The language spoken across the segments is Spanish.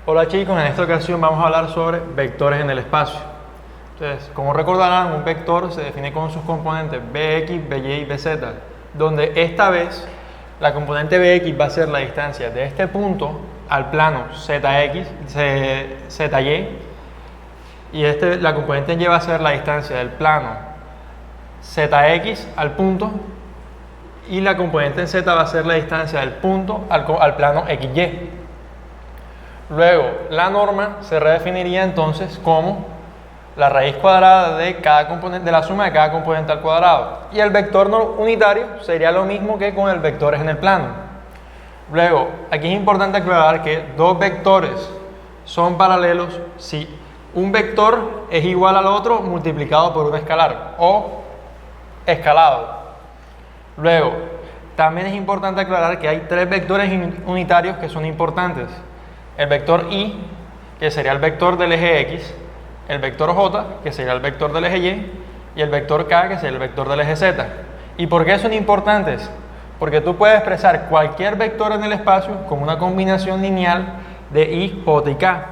Hola chicos, en esta ocasión vamos a hablar sobre vectores en el espacio. Entonces, como recordarán, un vector se define con sus componentes Bx, By y Bz, donde esta vez la componente Bx va a ser la distancia de este punto al plano Zx, Zy, y la componente Y va a ser la distancia del plano Zx al punto, y la componente en Z va a ser la distancia del punto al plano XY. Luego, la norma se redefiniría entonces como la raíz cuadrada de cada componente, de la suma de cada componente al cuadrado. Y el vector unitario sería lo mismo que con el vectores en el plano. Luego, aquí es importante aclarar que dos vectores son paralelos si un vector es igual al otro multiplicado por un escalar o escalado. Luego, también es importante aclarar que hay tres vectores unitarios que son importantes. El vector Y, que sería el vector del eje X, el vector J, que sería el vector del eje Y el vector K, que sería el vector del eje Z. ¿Y por qué son importantes? Porque tú puedes expresar cualquier vector en el espacio como una combinación lineal de I, J y K.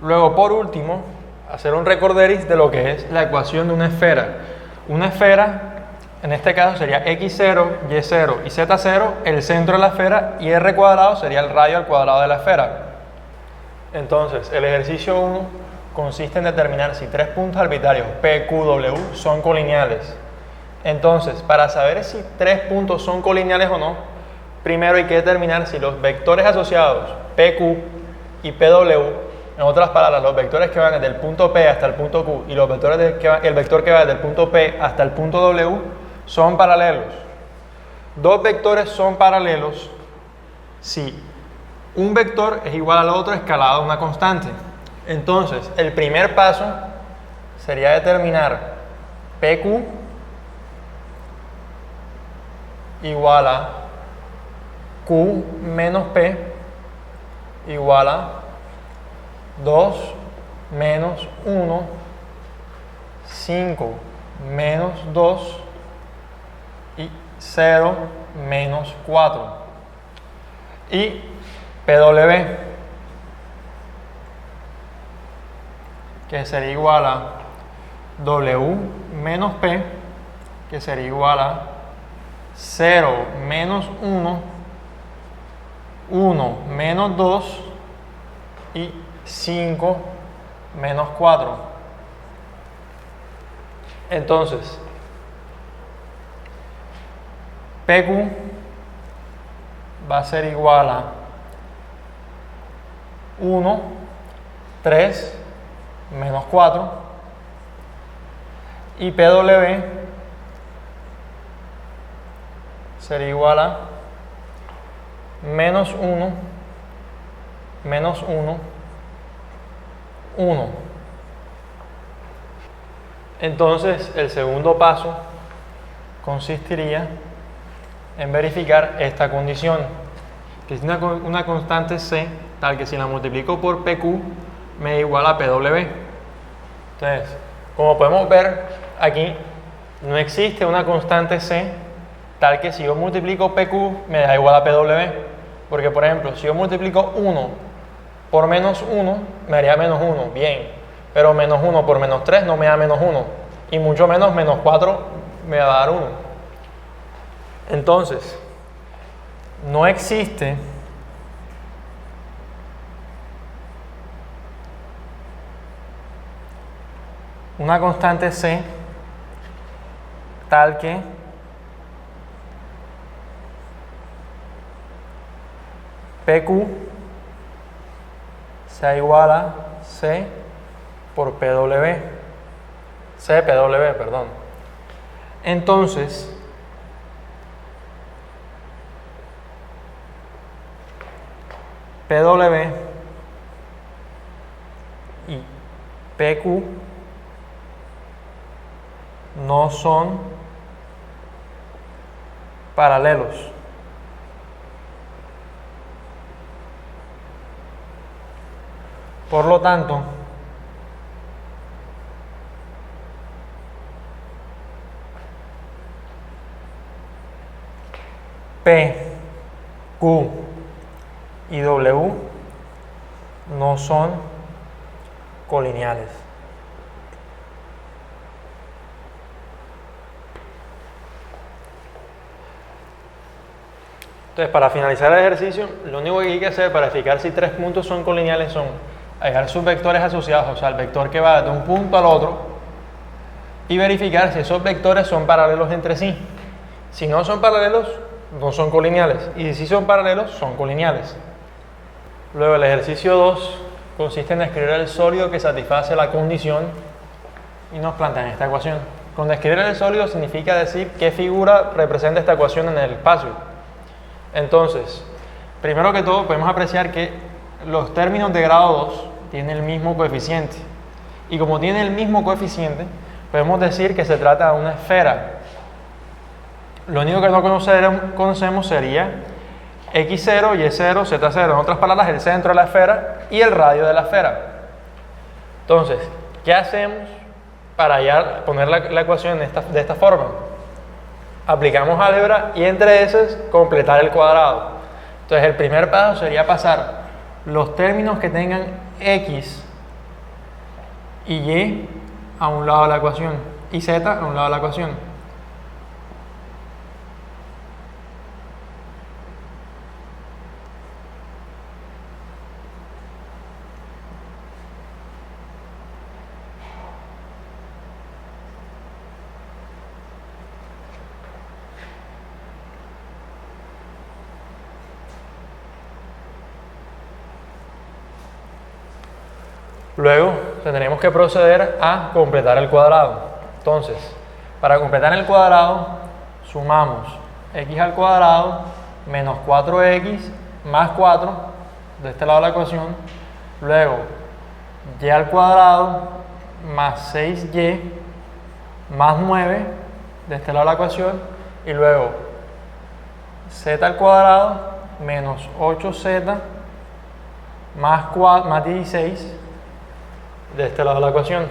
Luego, por último, hacer un recorderis de lo que es la ecuación de una esfera. Una esfera, en este caso sería x0, y0 y z0, el centro de la esfera, y r cuadrado sería el radio al cuadrado de la esfera. Entonces, el ejercicio 1 consiste en determinar si tres puntos arbitrarios P, Q, W son colineales. Entonces, para saber si tres puntos son colineales o no, primero hay que determinar si los vectores asociados PQ y PW, en otras palabras, los vectores que van desde el punto P hasta el punto Q y el vector que va desde el punto P hasta el punto W, son paralelos. Dos vectores son paralelos si un vector es igual al otro escalado a una constante. Entonces, el primer paso sería determinar PQ igual a Q menos P igual a 2 menos 1, 5 menos 2 y 0 menos 4. Y PW, que sería igual a W menos P, que sería igual a 0 menos 1, 1 menos 2 y 5 menos 4. Entonces, PQ va a ser igual a 1, 3 menos 4, y PW sería igual a menos 1, menos 1, 1. Entonces, el segundo paso consistiría en verificar esta condición, que es una constante C, tal que si la multiplico por PQ me da igual a PW. Entonces, como podemos ver aquí, no existe una constante C tal que si yo multiplico PQ me da igual a PW. Porque, por ejemplo, si yo multiplico 1 por menos 1, me daría menos 1, bien. Pero menos 1 por menos 3 no me da menos 1. Y mucho menos menos 4 me va a dar 1. Entonces, no existe una constante C tal que PQ sea igual a C por PW. CPW, perdón. Entonces, PW y PQ no son paralelos. Por lo tanto, P, Q y W no son colineales. Entonces, para finalizar el ejercicio, lo único que hay que hacer para verificar si tres puntos son colineales son hallar sus vectores asociados, o sea, el vector que va de un punto al otro, y verificar si esos vectores son paralelos entre sí. Si no son paralelos, no son colineales, y si son paralelos, son colineales. Luego, el ejercicio 2 consiste en escribir el sólido que satisface la condición y nos plantean esta ecuación. Con escribir el sólido significa decir qué figura representa esta ecuación en el espacio. Entonces, primero que todo podemos apreciar que los términos de grado 2 tienen el mismo coeficiente. Y como tienen el mismo coeficiente, podemos decir que se trata de una esfera. Lo único que no conocemos sería x0, y0, z0. En otras palabras, el centro de la esfera y el radio de la esfera. Entonces, ¿qué hacemos para ya poner la ecuación de esta forma? Aplicamos álgebra y entre esas completar el cuadrado. Entonces el primer paso sería pasar los términos que tengan x y y a un lado de la ecuación y z a un lado de la ecuación. Luego tendremos que proceder a completar el cuadrado. Entonces, para completar el cuadrado, sumamos x al cuadrado menos 4x más 4 de este lado de la ecuación. Luego, y al cuadrado más 6y más 9 de este lado de la ecuación. Y luego, z al cuadrado menos 8z más 16 de este lado de la ecuación.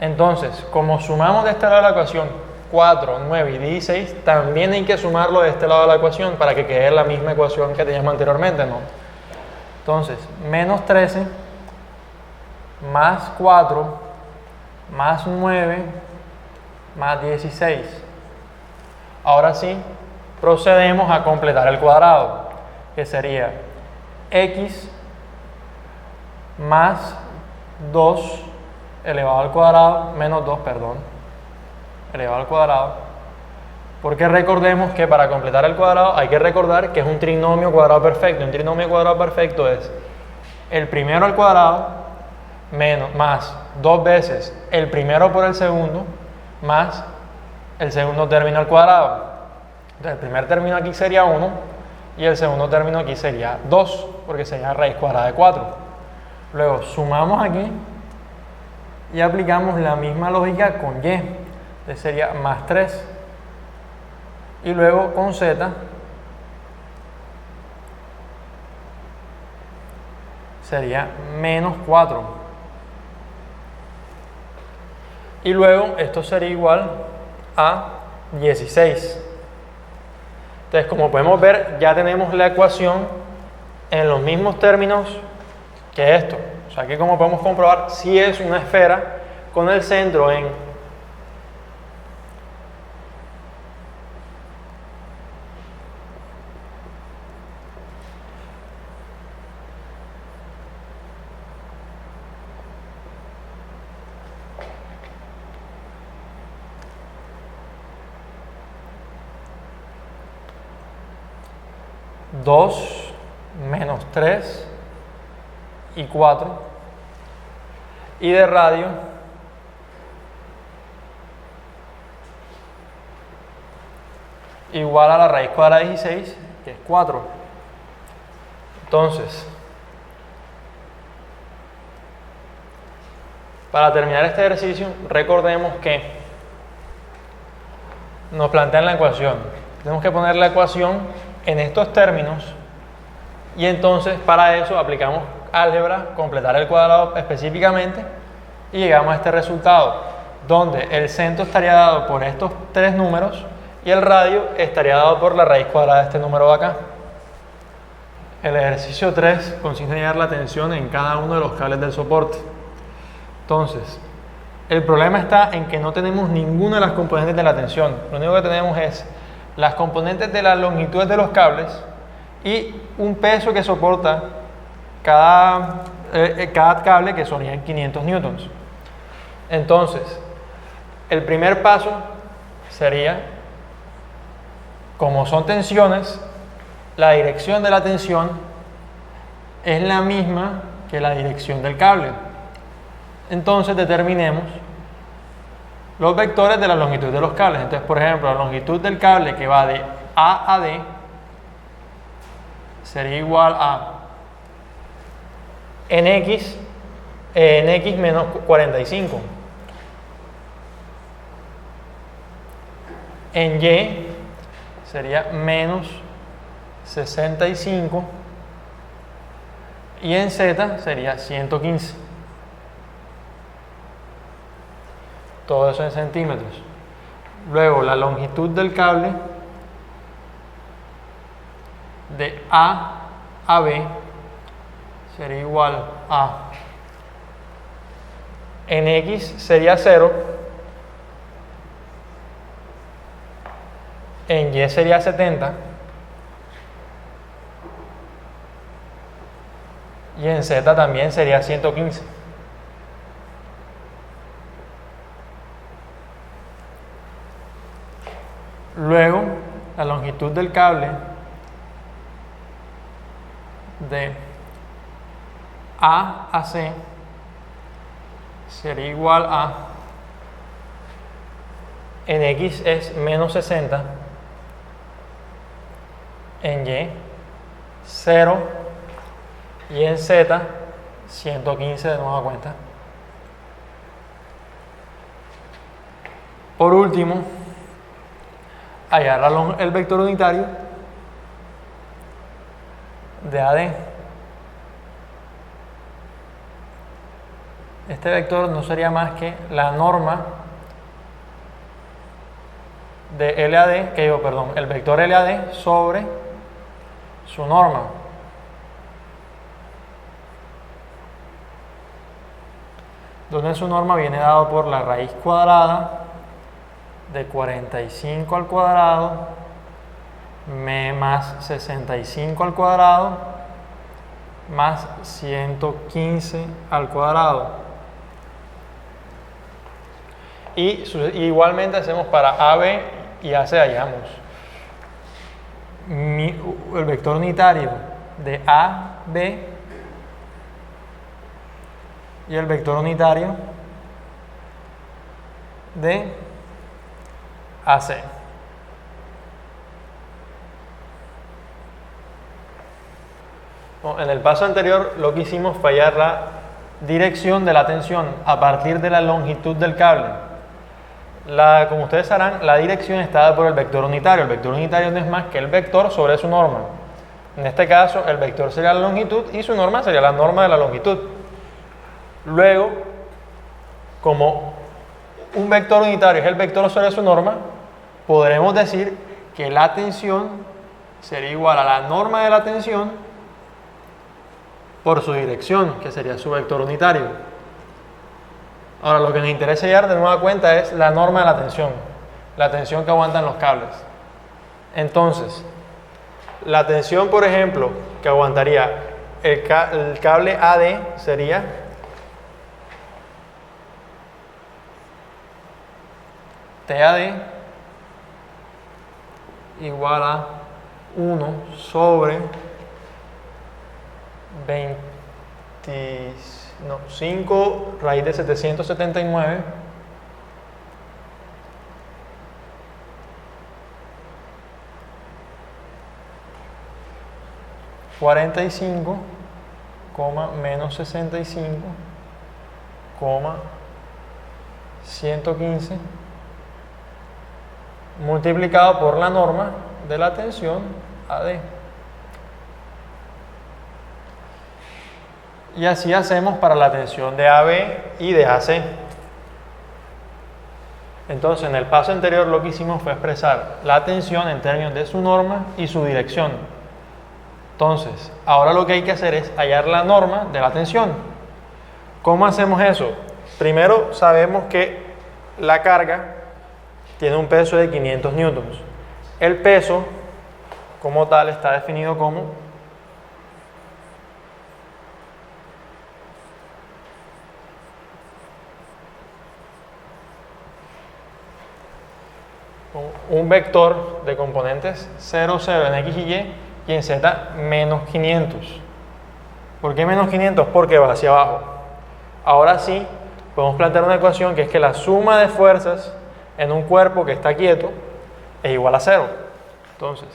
Entonces, como sumamos de este lado de la ecuación 4, 9 y 16, también hay que sumarlo de este lado de la ecuación para que quede la misma ecuación que teníamos anteriormente, ¿no? Entonces, menos 13 más 4 más 9 más 16. Ahora sí, procedemos a completar el cuadrado, que sería x más 2 elevado al cuadrado, menos 2, perdón, elevado al cuadrado, porque recordemos que para completar el cuadrado hay que recordar que es un trinomio cuadrado perfecto. Un trinomio cuadrado perfecto es el primero al cuadrado más 2 veces el primero por el segundo más el segundo término al cuadrado. Entonces el primer término aquí sería 1 y el segundo término aquí sería 2, porque sería raíz cuadrada de 4. Luego sumamos aquí y aplicamos la misma lógica con y. Entonces sería más 3. Y luego con z sería menos 4. Y luego esto sería igual a 16. Entonces, como podemos ver, ya tenemos la ecuación en los mismos términos que esto. O sea que, como podemos comprobar, si es una esfera con el centro en dos menos 3 y 4, y de radio igual a la raíz cuadrada de 16, que es 4. Entonces, para terminar este ejercicio, recordemos que nos plantean la ecuación. Tenemos que poner la ecuación en estos términos y entonces para eso aplicamos álgebra, completar el cuadrado específicamente y llegamos a este resultado, donde el centro estaría dado por estos tres números y el radio estaría dado por la raíz cuadrada de este número de acá. El ejercicio 3 consiste en hallar la tensión en cada uno de los cables del soporte. Entonces, el problema está en que no tenemos ninguna de las componentes de la tensión. Lo único que tenemos es las componentes de las longitudes de los cables y un peso que soporta cada cable, que son 500 newtons. Entonces, el primer paso sería, como son tensiones, la dirección de la tensión es la misma que la dirección del cable. Entonces determinemos los vectores de la longitud de los cables. Entonces, por ejemplo, la longitud del cable que va de A a D sería igual a nx menos 45. En Y sería menos 65 y en Z sería 115. Todo eso en centímetros. Luego la longitud del cable de A a B sería igual a en X sería 0, en Y sería 70 y en Z también sería 115. Luego, la longitud del cable de A a C sería igual a en X es menos 60, en Y 0 y en Z 115 de nueva cuenta. Por último, hallar el vector unitario de AD. Este vector no sería más que la norma de LAD, el vector LAD sobre su norma. Donde su norma viene dado por la raíz cuadrada de 45 al cuadrado más 65 al cuadrado más 115 al cuadrado. Y igualmente hacemos para AB y AC, hallamos el vector unitario de AB y el vector unitario de AC. Bueno, en el paso anterior lo que hicimos fue hallar la dirección de la tensión a partir de la longitud del cable. Como ustedes sabrán, la dirección está dada por el vector unitario. El vector unitario no es más que el vector sobre su norma. En este caso, el vector sería la longitud y su norma sería la norma de la longitud. Luego, como un vector unitario es el vector sobre su norma, podremos decir que la tensión sería igual a la norma de la tensión por su dirección, que sería su vector unitario. Ahora, lo que nos interesa hallar de nueva cuenta es la norma de la tensión que aguantan los cables. Entonces, la tensión, por ejemplo, que aguantaría el cable AD sería TAD igual a 1 sobre 5 raíz de 779 45, menos 65, 115 multiplicado por la norma de la tensión AD. Y así hacemos para la tensión de AB y de AC. Entonces, en el paso anterior lo que hicimos fue expresar la tensión en términos de su norma y su dirección. Entonces, ahora lo que hay que hacer es hallar la norma de la tensión. ¿Cómo hacemos eso? Primero sabemos que la carga tiene un peso de 500 newtons. El peso, como tal, está definido como un vector de componentes 0, 0 en x y y en z menos 500. ¿Por qué menos 500? Porque va hacia abajo. Ahora sí, podemos plantear una ecuación que es que la suma de fuerzas en un cuerpo que está quieto es igual a 0. Entonces,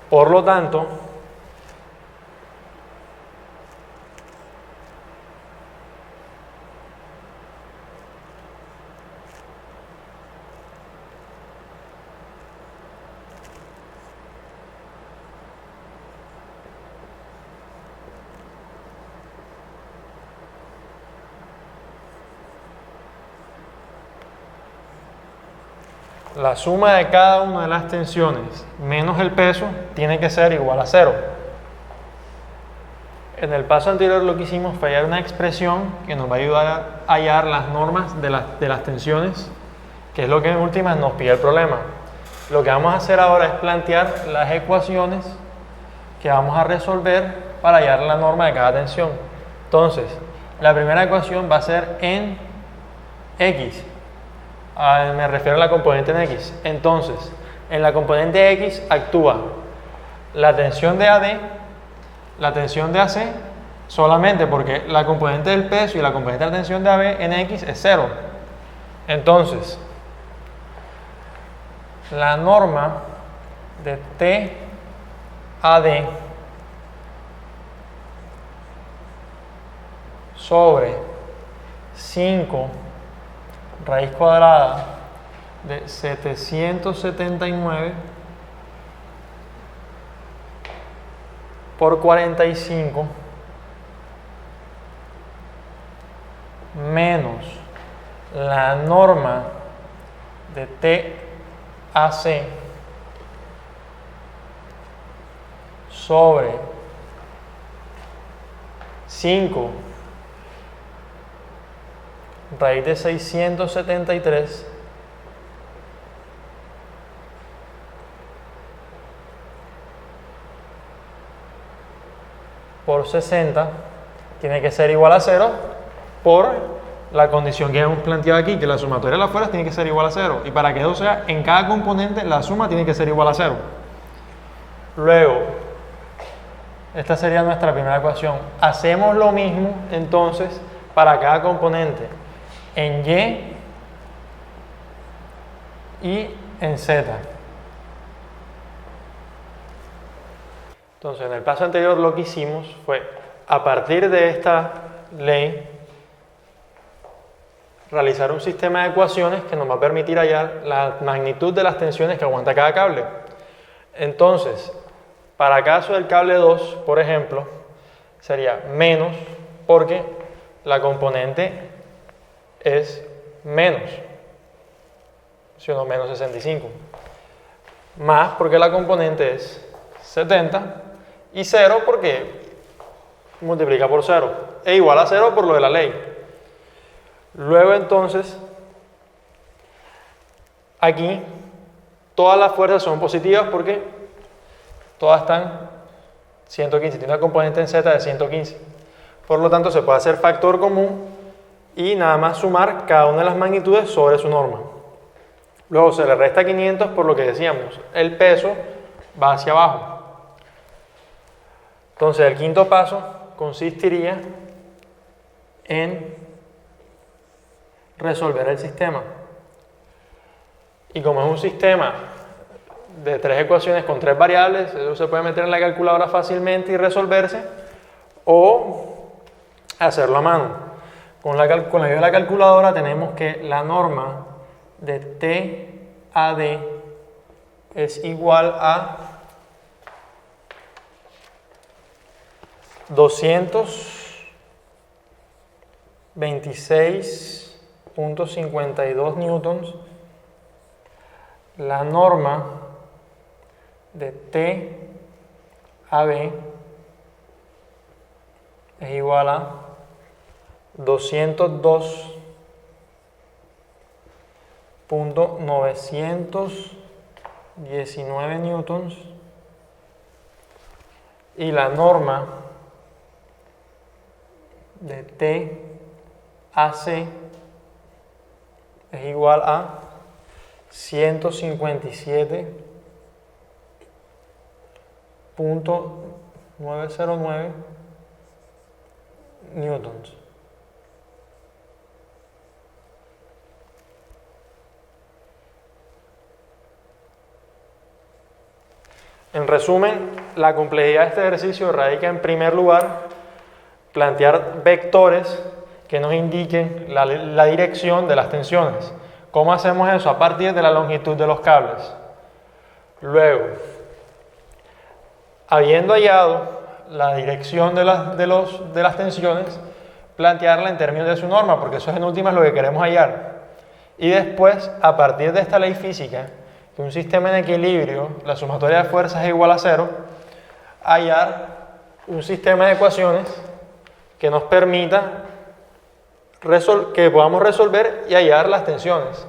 por lo tanto, la suma de cada una de las tensiones menos el peso tiene que ser igual a 0. En el paso anterior lo que hicimos fue hallar una expresión que nos va a ayudar a hallar las normas de las tensiones, que es lo que en últimas nos pide el problema. Lo que vamos a hacer ahora es plantear las ecuaciones que vamos a resolver para hallar la norma de cada tensión. Entonces, la primera ecuación va a ser en x. Me refiero a la componente en x. Entonces, en la componente x actúa la tensión de AD, la tensión de AC, solamente porque la componente del peso y la componente de la tensión de AB en x es 0. Entonces, la norma de TAD sobre 5 raíz cuadrada de 779 por 45 menos la norma de TAC sobre 5 raíz de 673 por 60 tiene que ser igual a 0 por la condición que hemos planteado aquí, que la sumatoria de las fuerzas tiene que ser igual a 0. Y para que eso sea, en cada componente la suma tiene que ser igual a 0. Luego, esta sería nuestra primera ecuación. Hacemos lo mismo entonces para cada componente en Y y en Z. Entonces, en el paso anterior lo que hicimos fue, a partir de esta ley, realizar un sistema de ecuaciones que nos va a permitir hallar la magnitud de las tensiones que aguanta cada cable. Entonces, para caso del cable 2, por ejemplo, sería menos porque la componente es menos, ¿sí o no? Menos 65. Más porque la componente es 70 y 0 porque multiplica por 0. E igual a 0 por lo de la ley. Luego entonces, aquí todas las fuerzas son positivas porque todas están 115. Tiene una componente en Z de 115. Por lo tanto, se puede hacer factor común y nada más sumar cada una de las magnitudes sobre su norma. Luego se le resta 500 por lo que decíamos, el peso va hacia abajo. Entonces el quinto paso consistiría en resolver el sistema. Y como es un sistema de 3 ecuaciones con 3 variables, eso se puede meter en la calculadora fácilmente y resolverse, o hacerlo a mano. Con la ayuda de la calculadora tenemos que la norma de TAD es igual a 226.52 newtons la norma de T a B es igual a 202.919 newtons y la norma de T a C es igual a 157.909 newtons. En resumen, la complejidad de este ejercicio radica en primer lugar plantear vectores que nos indiquen la dirección de las tensiones. ¿Cómo hacemos eso? A partir de la longitud de los cables. Luego, habiendo hallado la dirección de las tensiones, plantearla en términos de su norma, porque eso es en últimas lo que queremos hallar. Y después, a partir de esta ley física, que un sistema en equilibrio, la sumatoria de fuerzas es igual a 0, hallar un sistema de ecuaciones que nos permita que podamos resolver y hallar las tensiones.